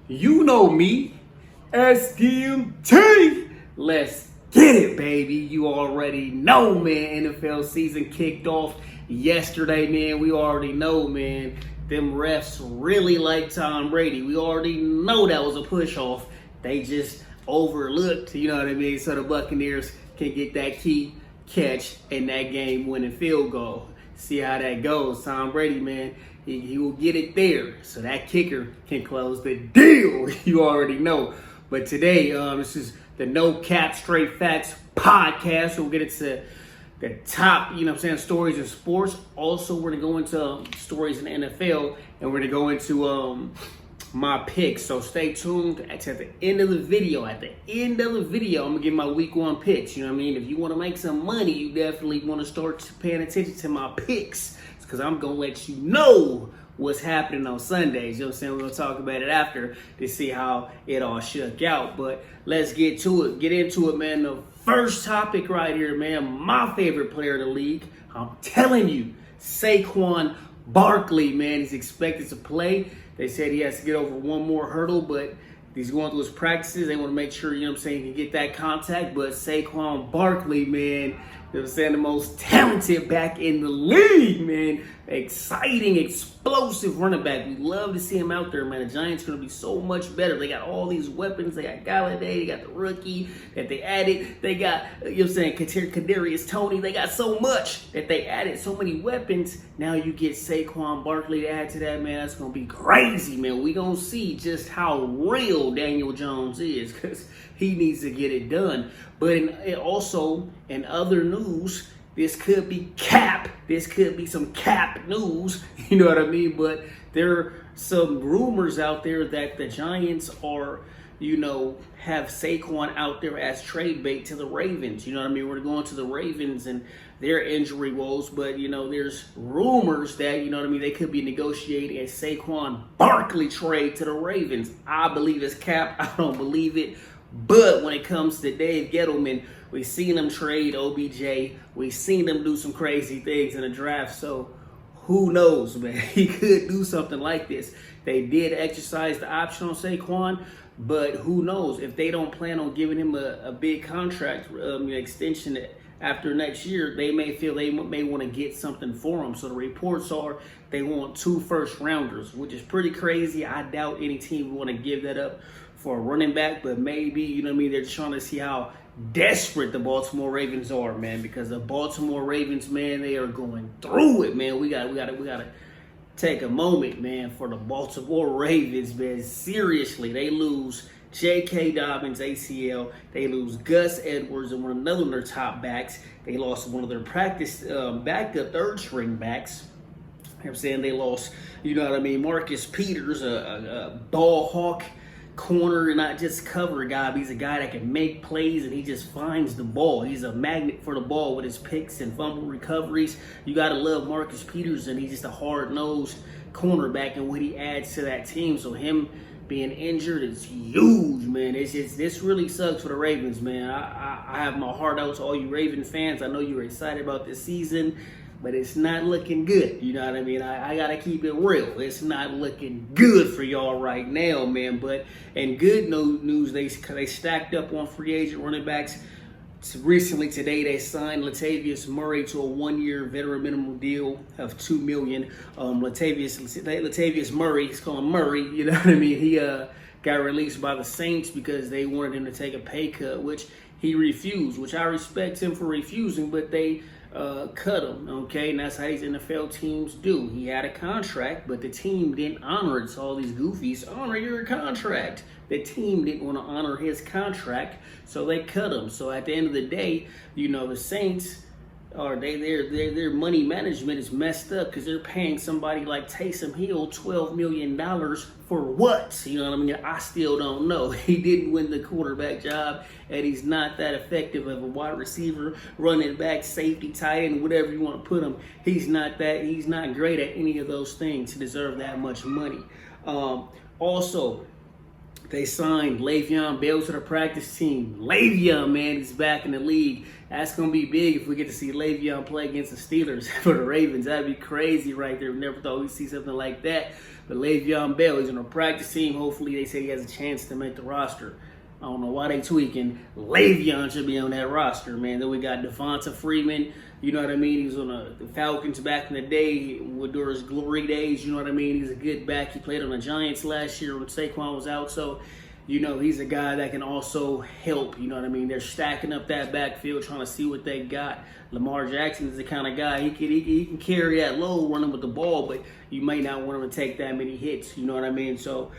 You know me, SDMT. Let's get it, baby. You already know, man. NFL season kicked off yesterday, man. We already know, man. Them refs really like Tom Brady. We already know that was a push-off. They just overlooked, you know what I mean? So the Buccaneers can get that key catch and that game-winning field goal. See how that goes. Tom Brady, man, he will get it there. So that kicker can close the deal. You already know. But today, this is the No Cap Straight Facts podcast. So we'll get into the top, stories in sports. Also, we're going to go into stories in the NFL. And we're going to go into my picks. So stay tuned at the end of the video. At the end of the video, I'm going to give my week one picks. You know what I mean? If you want to make some money, you definitely want to start paying attention to my picks. Because I'm going to let you know what's happening on Sundays. You know what I'm saying? We're going to talk about it after to see how it all shook out. But let's get to it. Get into it, man. The first topic right here, man. My favorite player in the league. I'm telling you, Saquon Barkley, man. He's expected to play. They said he has to get over one more hurdle, but he's going through his practices. They want to make sure, he can get that contact. But Saquon Barkley, man, the most talented back in the league, man. Exciting, explosive running back. We love to see him out there, man. The Giants are going to be so much better. They got all these weapons. They got Galladay. They got the rookie that they added. They got, Kadarius Toney. They got so much that they added, so many weapons. Now you get Saquon Barkley to add to that, man. That's going to be crazy, man. We going to see just how real Daniel Jones is because he needs to get it done. But also, in other news, this could be cap. This could be some cap news. You know what I mean? But there are some rumors out there that the Giants are, have Saquon out there as trade bait to the Ravens. You know what I mean? We're going to the Ravens and their injury woes. But, there's rumors that, they could be negotiating a Saquon Barkley trade to the Ravens. I believe it's cap. I don't believe it. But when it comes to Dave Gettleman, we've seen him trade OBJ. We've seen him do some crazy things in the draft. So who knows, man? He could do something like this. They did exercise the option on Saquon, but who knows? If they don't plan on giving him a big contract extension after next year, they may feel they may want to get something for him. So the reports are they want 2 first-rounders, which is pretty crazy. I doubt any team would want to give that up for a running back, but maybe, they're trying to see how desperate the Baltimore Ravens are, man, because the Baltimore Ravens, man, they are going through it, man. We gotta take a moment, man, for the Baltimore Ravens, man. Seriously, they lose J.K. Dobbins, ACL. They lose Gus Edwards and another of their top backs. They lost one of their practice backup third-string backs. I'm saying they lost, Marcus Peters, a ball hawk corner, not just cover guy, but he's a guy that can make plays and he just finds the ball. He's a magnet for the ball with his picks and fumble recoveries. You got to love Marcus Peters, and he's just a hard-nosed cornerback and what he adds to that team. So him being injured is huge, man. This really sucks for the Ravens, man. I have my heart out to all you Raven fans. I know you're excited about this season, but it's not looking good. You know what I mean? I got to keep it real. It's not looking good for y'all right now, man. But in good news, they stacked up on free agent running backs. Recently, today, they signed Latavius Murray to a 1-year veteran minimum deal of $2 million. Latavius Murray, he's called Murray, you know what I mean? He got released by the Saints because they wanted him to take a pay cut, which he refused, which I respect him for refusing, but they cut him, okay? And that's how these NFL teams do. He had a contract, but the team didn't honor it. So all these goofies, honor your contract. The team didn't want to honor his contract, so they cut him. So at the end of the day, the Saints, their money management is messed up because they're paying somebody like Taysom Hill $12 million for what? You know what I mean? I still don't know. He didn't win the quarterback job, and he's not that effective of a wide receiver, running back, safety, tight end, whatever you want to put him. He's not great at any of those things to deserve that much money. Also, They signed Le'Veon Bell to the practice team. Le'Veon, man, is back in the league. That's going to be big if we get to see Le'Veon play against the Steelers for the Ravens. That'd be crazy right there. Never thought we'd see something like that. But Le'Veon Bell is on the practice team. Hopefully they say he has a chance to make the roster. I don't know why they tweaking. Le'Veon should be on that roster, man. Then we got Devonta Freeman. You know what I mean? He was on the Falcons back in the day during his glory days. You know what I mean? He's a good back. He played on the Giants last year when Saquon was out. So, you know, he's a guy that can also help. You know what I mean? They're stacking up that backfield, trying to see what they got. Lamar Jackson is the kind of guy, he can carry that load running with the ball, but you may not want him to take that many hits. You know what I mean? So,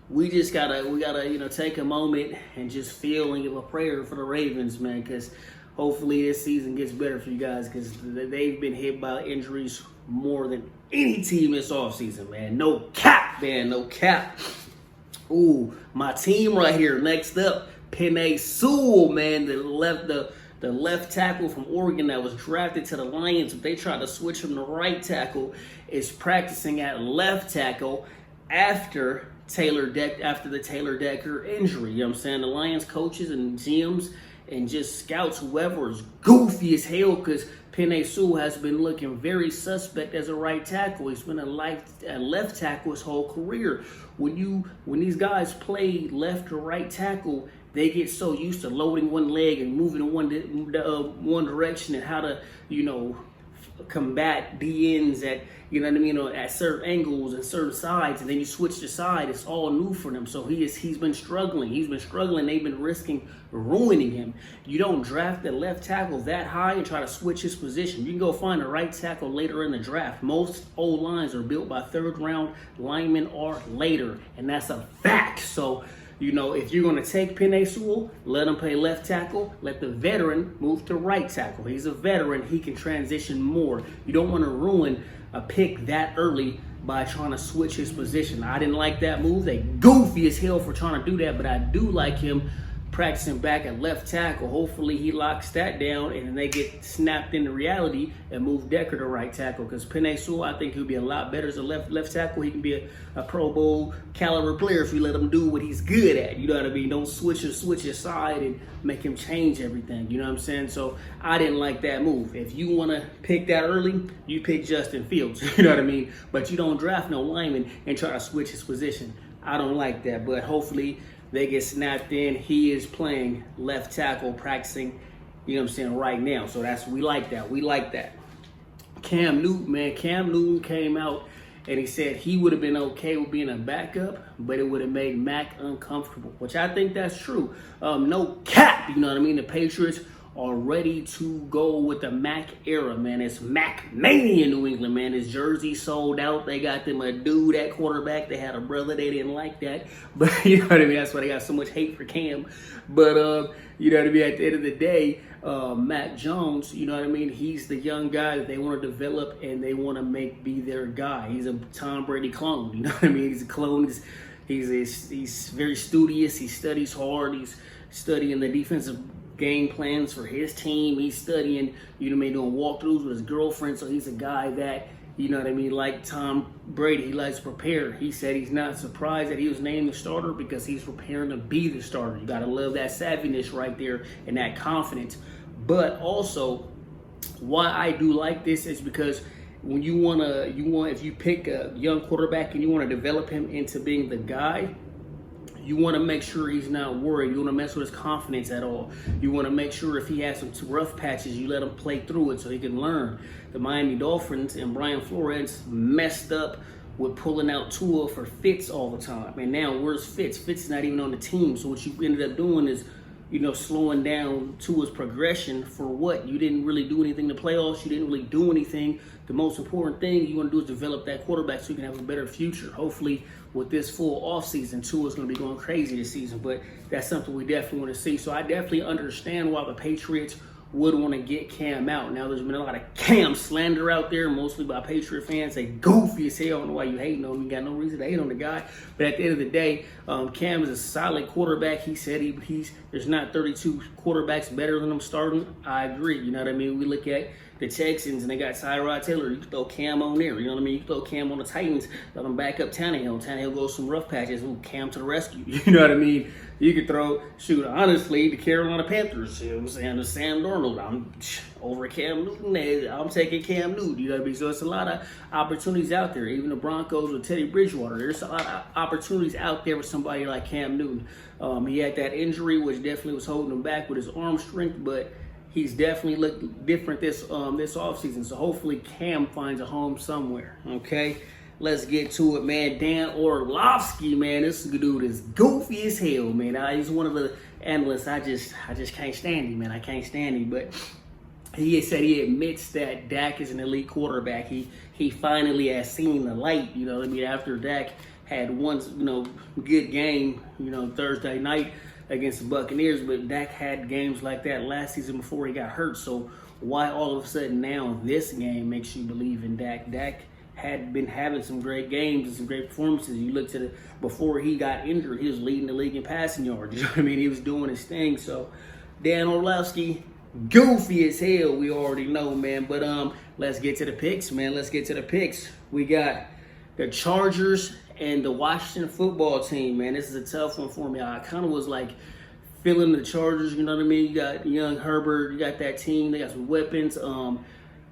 we gotta take a moment and just feel and give a prayer for the Ravens, man, because hopefully this season gets better for you guys, because they've been hit by injuries more than any team this offseason, man. No cap, man, no cap. Ooh, my team right here. Next up, Penei Sewell, man, the left tackle from Oregon that was drafted to the Lions, but they tried to switch him to right tackle, is practicing at left tackle after the Taylor Decker injury. You know what I'm saying? The Lions coaches and GMs and just scouts, whoever, is goofy as hell, because Penei Sewell has been looking very suspect as a right tackle. He's been a left tackle his whole career. When these guys play left or right tackle, they get so used to loading one leg and moving in one direction, and how to, combat DNs at, at certain angles and certain sides, and then you switch the side. It's all new for them. So he's been struggling. They've been risking ruining him. You don't draft the left tackle that high and try to switch his position. You can go find a right tackle later in the draft. Most old lines are built by third-round linemen or later, and that's a fact. So, if you're going to take Penei Sewell, let him play left tackle. Let the veteran move to right tackle. He's a veteran. He can transition more. You don't want to ruin a pick that early by trying to switch his position. I didn't like that move. They goofy as hell for trying to do that, but I do like him practicing back at left tackle. Hopefully he locks that down, and then they get snapped into reality and move Decker to right tackle, because Penei Sewell, I think he'll be a lot better as a left tackle. He can be a Pro Bowl caliber player if you let him do what he's good at. You know what I mean? Don't switch his side and make him change everything. You know what I'm saying? So I didn't like that move. If you want to pick that early, you pick Justin Fields. You know what I mean? But you don't draft no lineman and try to switch his position. I don't like that, but hopefully they get snapped in. He is playing left tackle, practicing, right now. So we like that. Cam Newton, man. Cam Newton came out and he said he would have been okay with being a backup, but it would have made Mac uncomfortable, which I think that's true. No cap, you know what I mean? The Patriots are ready to go with the Mac era, man. It's Mac mania in New England, man. His jersey sold out. They got them a dude at quarterback. They had a brother. They didn't like that. But, you know what I mean? That's why they got so much hate for Cam. But, you know what I mean? At the end of the day, Mac Jones, you know what I mean? He's the young guy that they want to develop and they want to be their guy. He's a Tom Brady clone. You know what I mean? He's a clone. He's very studious. He studies hard. He's studying the defensive game plans for his team. He's studying, doing walkthroughs with his girlfriend. So he's a guy that, like Tom Brady, he likes to prepare. He said he's not surprised that he was named the starter because he's preparing to be the starter. You got to love that savviness right there and that confidence. But also, why I do like this is because when if you pick a young quarterback and you want to develop him into being the guy, you want to make sure he's not worried. You want to mess with his confidence at all. You want to make sure if he has some rough patches, you let him play through it so he can learn. The Miami Dolphins and Brian Flores messed up with pulling out Tua for Fitz all the time. And now, where's Fitz? Fitz is not even on the team. So what you ended up doing is, slowing down Tua's progression for what? You didn't really do anything in the playoffs. You didn't really do anything. The most important thing you want to do is develop that quarterback so you can have a better future. Hopefully, with this full offseason, Tua's going to be going crazy this season. But that's something we definitely want to see. So I definitely understand why the Patriots would want to get Cam out. Now, there's been a lot of Cam slander out there, mostly by Patriot fans. They goofy as hell. I don't know why you hating on him. You got no reason to hate on the guy. But at the end of the day, Cam is a solid quarterback. He said there's not 32 quarterbacks better than him starting. I agree. You know what I mean? We look at the Texans and they got Tyrod Taylor. You can throw Cam on there. You know what I mean? You can throw Cam on the Titans. Let them back up Tannehill. Tannehill goes some rough patches. Ooh, Cam to the rescue. You know what I mean? You could throw, honestly, the Carolina Panthers. You know what I'm saying? The Sam Darnold. I'm over Cam Newton. I'm taking Cam Newton. You know what I mean? So it's a lot of opportunities out there. Even the Broncos with Teddy Bridgewater. There's a lot of opportunities out there with somebody like Cam Newton. He had that injury, which definitely was holding him back with his arm strength, but he's definitely looked different this offseason. So hopefully Cam finds a home somewhere. Okay? Let's get to it, man. Dan Orlovsky, man. This dude is goofy as hell, man. He's one of the analysts. I just can't stand him, man. I can't stand him. But he said he admits that Dak is an elite quarterback. He finally has seen the light, you know what I mean, after Dak had one, good game, Thursday night against the Buccaneers. But Dak had games like that last season before he got hurt. So why all of a sudden now this game makes you believe in Dak? Dak had been having some great games and some great performances. You look to before he got injured, he was leading the league in passing yards. You know what I mean? He was doing his thing. So Dan Orlovsky, goofy as hell, we already know, man. But let's get to the picks, man. Let's get to the picks. We got the Chargers and the Washington football team, man. This is a tough one for me. I kind of was like feeling the Chargers, you know what I mean? You got young Herbert, you got that team, they got some weapons.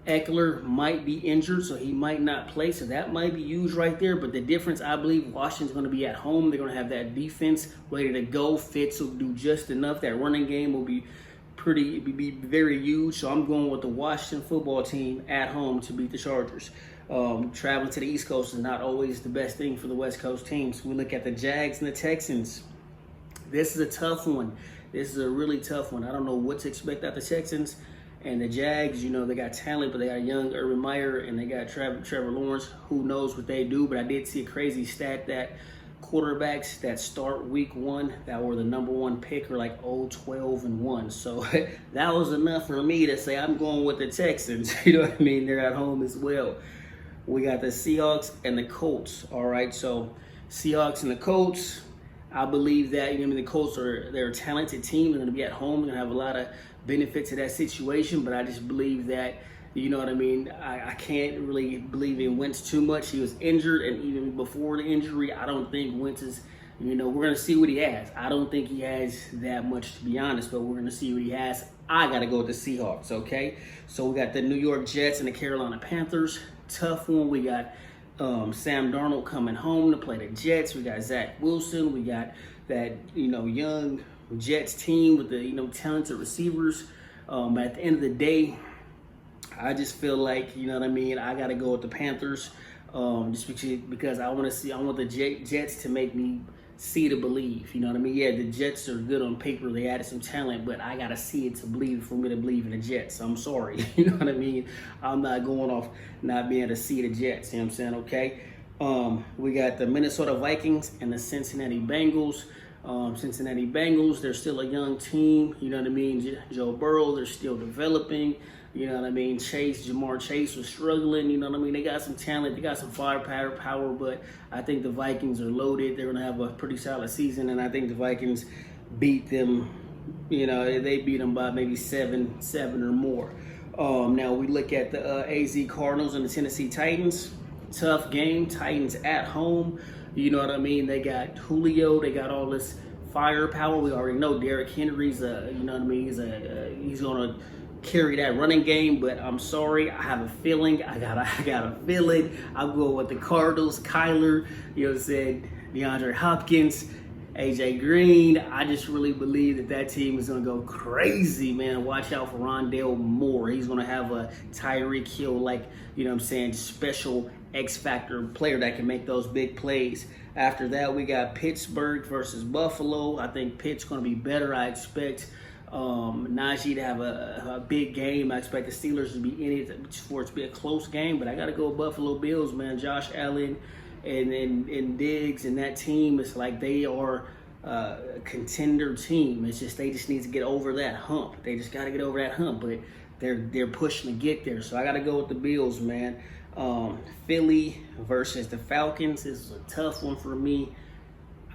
Eckler might be injured, so he might not play. So that might be used right there. But the difference, I believe, Washington's going to be at home. They're going to have that defense ready to go. Fitz will do just enough. That running game will be very huge. So I'm going with the Washington football team at home to beat the Chargers. Traveling to the East Coast is not always the best thing for the West Coast teams. We look at the Jags and the Texans. This is a tough one. This is a really tough one. I don't know what to expect out the Texans. And the Jags, they got talent, but they got young Urban Meyer and they got Trevor Lawrence. Who knows what they do? But I did see a crazy stat that quarterbacks that start week one that were the number one pick are like 12-1. So that was enough for me to say I'm going with the Texans. You know what I mean? They're at home as well. We got the Seahawks and the Colts. All right, so Seahawks and the Colts. I believe that the Colts they're a talented team. They're going to be at home. They're going to have a lot of benefit to that situation, but I just believe that, you know what I mean, I can't really believe in Wentz too much. He was injured, and even before the injury, I don't think Wentz is, we're going to see what he has. I don't think he has that much, to be honest, but we're going to see what he has. I got to go with the Seahawks, okay? So we got the New York Jets and the Carolina Panthers. Tough one. We got Sam Darnold coming home to play the Jets. We got Zach Wilson. We got that, young Jets team with the, talented receivers. But at the end of the day, I just feel like, I got to go with the Panthers. Just because I want the Jets to make me see to believe. You know what I mean? Yeah, the Jets are good on paper. They added some talent, but I got to see it to believe for me to believe in the Jets. I'm sorry. You know what I mean? I'm not going off not being able to see the Jets. You know what I'm saying? Okay. We got the Minnesota Vikings and the Cincinnati Bengals. Cincinnati Bengals, they're still a young team. You know what I mean? Joe Burrow, they're still developing. You know what I mean? Jamar Chase was struggling. You know what I mean? They got some talent. They got some firepower, but I think the Vikings are loaded. They're going to have a pretty solid season, and I think the Vikings beat them. They beat them by maybe seven or more. Now we look at the AZ Cardinals and the Tennessee Titans. Tough game. Titans at home. You know what I mean? They got Julio. They got all this firepower. We already know Derrick Henry's he's going to carry that running game, but I'm sorry, I have a feeling. I got a feeling. I'm going with the Cardinals. Kyler, DeAndre Hopkins, AJ Green. I just really believe that team is going to go crazy, man. Watch out for Rondale Moore. He's going to have a Tyreek Hill, special X factor player that can make those big plays. After that, we got Pittsburgh versus Buffalo. I think Pitt's going to be better. I expect Najee to have a big game. I expect the Steelers to be in it for it to be a close game, but I got to go with Buffalo Bills, man. Josh Allen and Diggs and that team, it's like they are a contender team. It's just they just need to get over that hump. They just got to get over that hump, but they're pushing to get there. So I got to go with the Bills, man. Philly versus the Falcons. This is a tough one for me.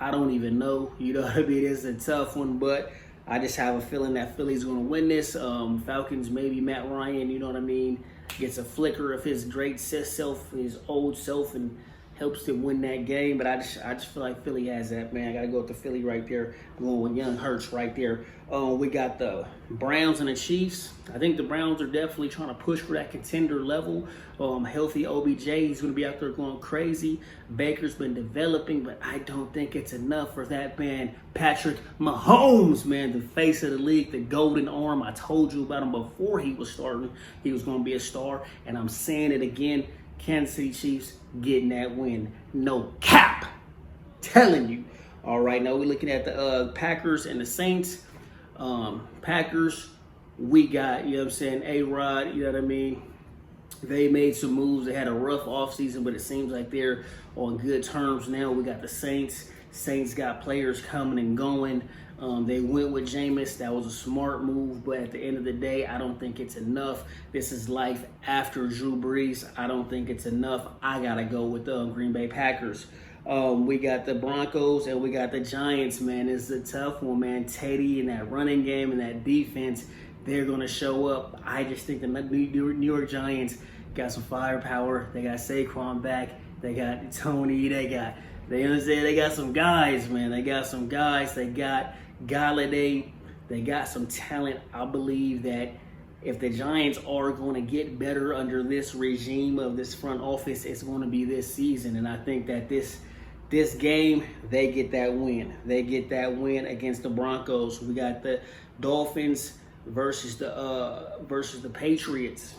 I don't even know. You know what I mean? It's a tough one, but I just have a feeling that Philly's going to win this. Falcons, maybe Matt Ryan, you know what I mean, gets a flicker of his great self, his old self, and helps them win that game. But I just feel like Philly has that, man. I got to go with the Philly right there. I'm going with young Hurts right there. We got the Browns and the Chiefs. I think the Browns are definitely trying to push for that contender level. Healthy OBJ, he's going to be out there going crazy. Baker's been developing, but I don't think it's enough for that man, Patrick Mahomes, man, the face of the league, the golden arm. I told you about him before he was starting. He was going to be a star, and I'm saying it again. Kansas City Chiefs getting that win. No cap. Telling you. All right, now we're looking at the Packers and the Saints. Packers, we got, you know what I'm saying, A-Rod, you know what I mean? They made some moves. They had a rough offseason, but it seems like they're on good terms now. We got the Saints. Saints got players coming and going. They went with Jameis. That was a smart move, but at the end of the day, I don't think it's enough. This is life after Drew Brees. I don't think it's enough. I got to go with the Green Bay Packers. We got the Broncos and we got the Giants, man. It's a tough one, man. Teddy and that running game and that defense, they're going to show up. I just think the New York Giants got some firepower. They got Saquon Back. They got Tony. They got some guys, man. They got some guys. They got Galladay. They got some talent. I believe that if the Giants are going to get better under this regime of this front office, it's going to be this season. And I think that this game, they get that win. They get that win against the Broncos. We got the Dolphins versus the Patriots.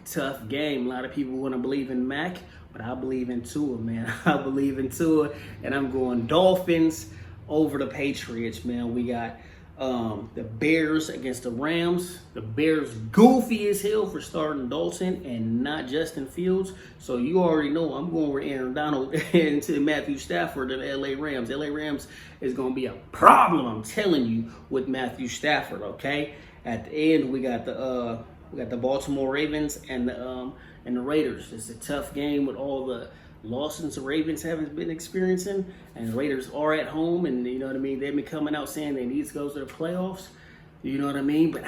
Tough game. A lot of people want to believe in Mac, but I believe in Tua, man. I believe in Tua, and I'm going Dolphins over the Patriots, man. We got the Bears against the Rams. The Bears goofy as hell for starting Dalton and not Justin Fields. So you already know I'm going with Aaron Donald into Matthew Stafford and the LA Rams. LA Rams is going to be a problem, I'm telling you, with Matthew Stafford, okay? At the end, we got the Baltimore Ravens and the Raiders. It's a tough game with all the losses the Ravens haven't been experiencing, and the Raiders are at home, and you know what I mean, they've been coming out saying they need to go to the playoffs, you know what I mean, but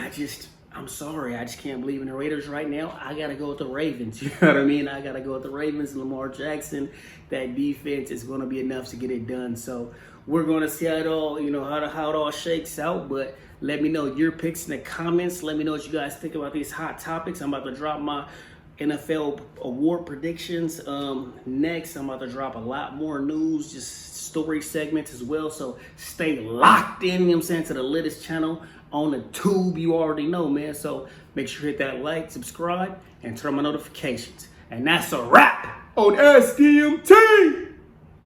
I'm sorry, I just can't believe in the Raiders right now. I gotta go with the Ravens, you know what I mean, I gotta go with the Ravens and Lamar Jackson. That defense is going to be enough to get it done, so we're going to see how it all, you know, how it all shakes out, but let me know your picks in the comments. Let me know what you guys think about these hot topics. I'm about to drop my NFL award predictions next. I'm about to drop a lot more news, just story segments as well. So stay locked in, you know what I'm saying, to the latest channel on the tube. You already know, man. So make sure you hit that like, subscribe, and turn on my notifications. And that's a wrap on SDMT.